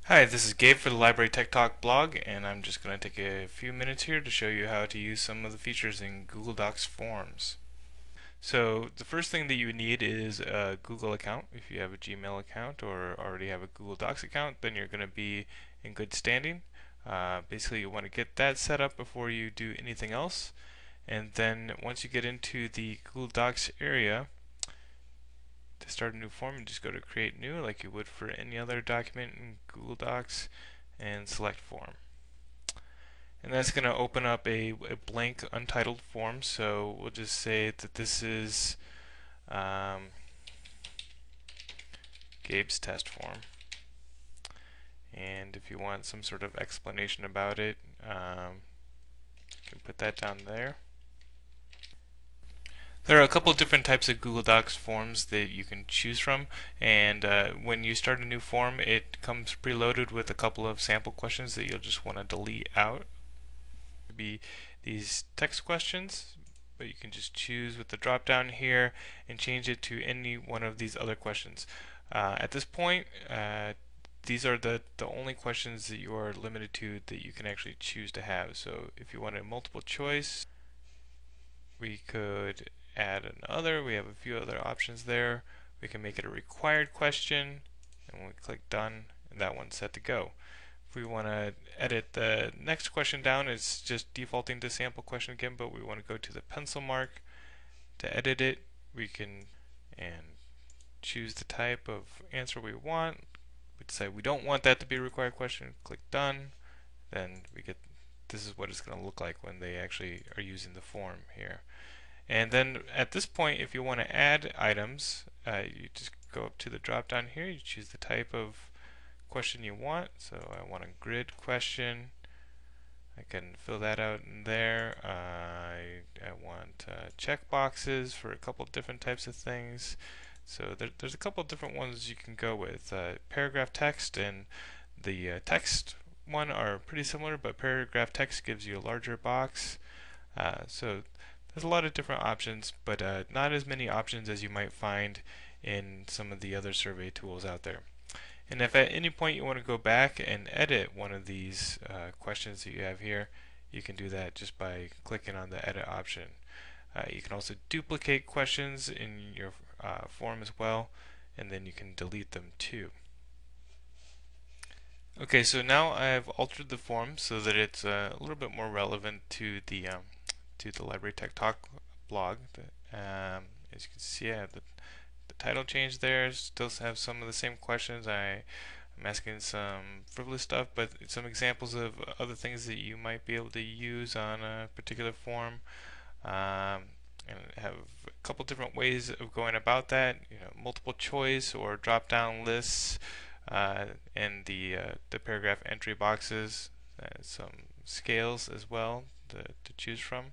Hi, this is Gabe for the LibraryTechTalk blog, and I'm just going to take a few minutes here to show you how to use some of the features in Google Docs Forms. So the first thing that you need is a Google account. If you have a Gmail account or already have a Google Docs account, then you're going to be in good standing. Basically, you want to get that set up before you do anything else. And then once you get into the Google Docs area, to start a new form, you just go to Create New like you would for any other document in Google Docs and select Form. And that's going to open up a blank untitled form, so we'll just say that this is um, Gabe's test form. And if you want some sort of explanation about it, you can put that down there. There are a couple of different types of Google Docs forms that you can choose from, and when you start a new form, it comes preloaded with a couple of sample questions that you'll just want to delete out. Be these text questions, but you can just choose with the drop down here and change it to any one of these other questions. At this point, these are the only questions that you are limited to that you can actually choose to have. So if you want a multiple choice, we could add another. We have a few other options there. We can make it a required question, and when we click done, that one's set to go. If we want to edit the next question down, it's just defaulting to sample question again, but we want to go to the pencil mark to edit it. We can and choose the type of answer we want. We decide we don't want that to be a required question, click done, then we get this is what it's going to look like when they actually are using the form here. And then at this point, if you want to add items, you just go up to the drop down here, you choose the type of question you want. So I want a grid question. I can fill that out in there. I want check boxes for a couple different types of things. So there's a couple different ones you can go with. Paragraph text and the text one are pretty similar, but paragraph text gives you a larger box. So there's a lot of different options, but not as many options as you might find in some of the other survey tools out there. And if at any point you want to go back and edit one of these questions that you have here, you can do that just by clicking on the edit option. You can also duplicate questions in your form as well, and then you can delete them too. Okay, so now I've altered the form so that it's a little bit more relevant to the Library Tech Talk blog. As you can see, I have the title change there. Still have some of the same questions. I'm asking some frivolous stuff, but some examples of other things that you might be able to use on a particular form. And have a couple different ways of going about that. You know, multiple choice or drop-down lists, and the paragraph entry boxes. Some scales as well to choose from.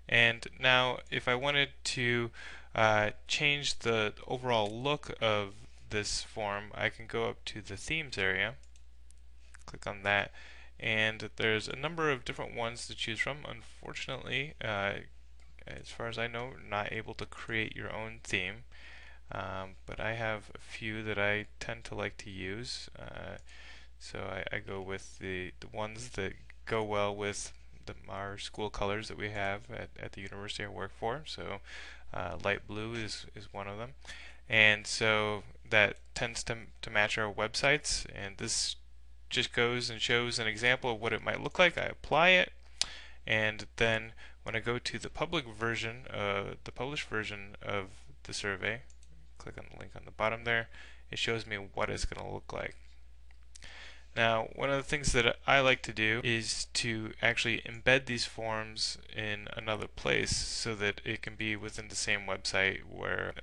And now, if I wanted to change the overall look of this form, I can go up to the themes area, click on that, and there's a number of different ones to choose from. Unfortunately, as far as I know, not able to create your own theme, but I have a few that I tend to like to use. So I go with the ones that go well with our school colors that we have at the university I work for. So light blue is one of them. And so that tends to match our websites. And this just goes and shows an example of what it might look like. I apply it, and then when I go to the published version of the survey, click on the link on the bottom there, it shows me what it's going to look like. Now, one of the things that I like to do is to actually embed these forms in another place so that it can be within the same website where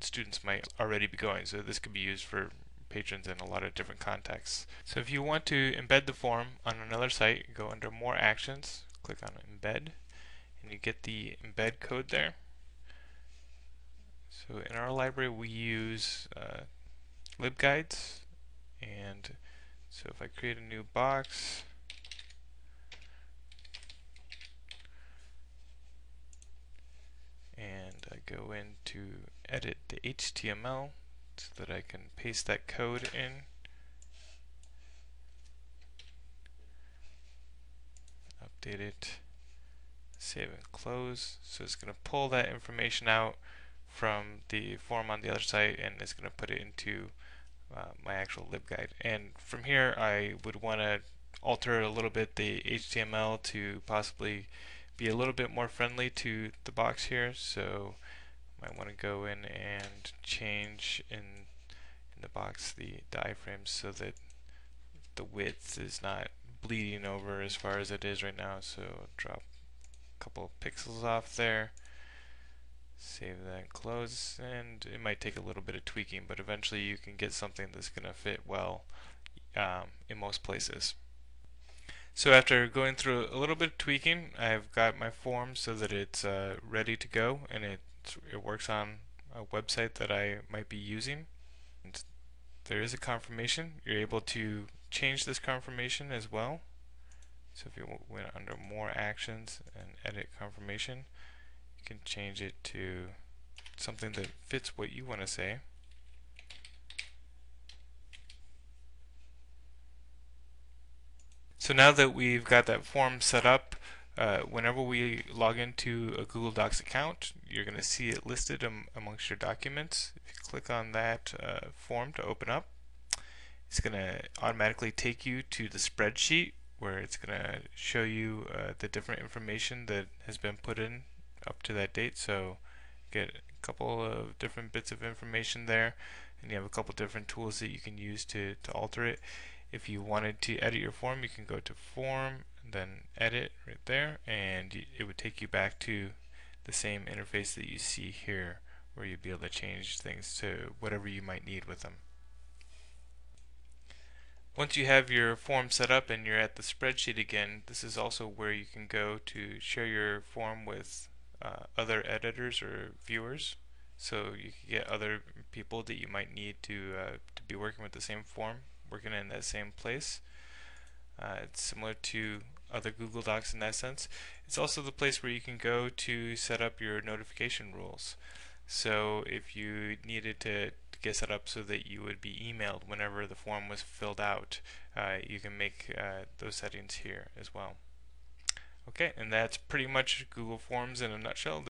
students might already be going. So this could be used for patrons in a lot of different contexts. So if you want to embed the form on another site, go under More Actions, click on Embed, and you get the embed code there. So in our library we use libguides, and so if I create a new box, and I go in to edit the HTML so that I can paste that code in, update it, save and close. So it's going to pull that information out from the form on the other site, and it's going to put it into my actual libguide. And from here, I would want to alter a little bit the HTML to possibly be a little bit more friendly to the box here. So I might want to go in and change in the box the iframes so that the width is not bleeding over as far as it is right now. So drop a couple of pixels off there, save that and close, and it might take a little bit of tweaking, but eventually you can get something that's going to fit well in most places. So after going through a little bit of tweaking, I've got my form so that it's ready to go, and it works on a website that I might be using. And there is a confirmation. You're able to change this confirmation as well. So if you went under more actions and edit confirmation, you can change it to something that fits what you want to say. So now that we've got that form set up, whenever we log into a Google Docs account, you're going to see it listed amongst your documents. If you click on that form to open up, it's going to automatically take you to the spreadsheet where it's going to show you the different information that has been put in up to that date. So get a couple of different bits of information there, and you have a couple different tools that you can use to alter it. If you wanted to edit your form, you can go to Form, and then Edit right there, and it would take you back to the same interface that you see here, where you'd be able to change things to whatever you might need with them. Once you have your form set up and you're at the spreadsheet again, this is also where you can go to share your form with other editors or viewers. So you can get other people that you might need to be working with the same form, working in that same place. It's similar to other Google Docs in that sense. It's also the place where you can go to set up your notification rules. So if you needed to get set up so that you would be emailed whenever the form was filled out, you can make those settings here as well. Okay, and that's pretty much Google Forms in a nutshell.